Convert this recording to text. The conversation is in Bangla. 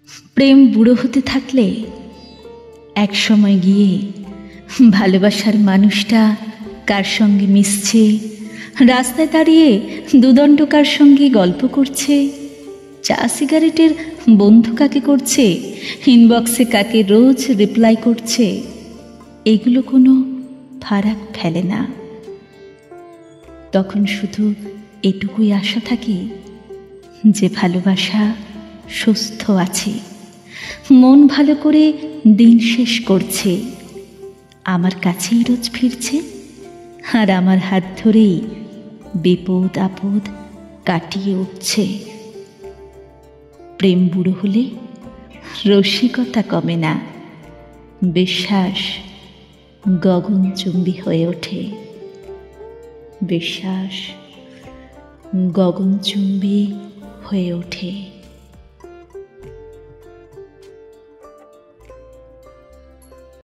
প্রেম বুড়ো হতে থাকলে এক সময় গিয়ে ভালোবাসার মানুষটা কার সঙ্গে মিশছে, রাস্তায় দাঁড়িয়ে দুদণ্ড কার সঙ্গে গল্প করছে, চা সিগারেটের বন্ধু কাকে করছে, ইনবক্সে কাকে রোজ রিপ্লাই করছে, এগুলো কোনো ফারাক ফেলে না। তখন শুধু এটুকুই আশা থাকে যে ভালোবাসা সুস্থ আছে, মন ভালো করে দিন শেষ করছে, আমার কাছেই রোজ ফিরছে, আর আমার হাত ধরেই বিপদ আপদ কাটিয়ে উঠছে। প্রেম বুড়ো হলে রসিকতা কমে না, বিশ্বাস গগনচুম্বী হয়ে ওঠে, বিশ্বাস গগনচুম্বী হয়ে ওঠে।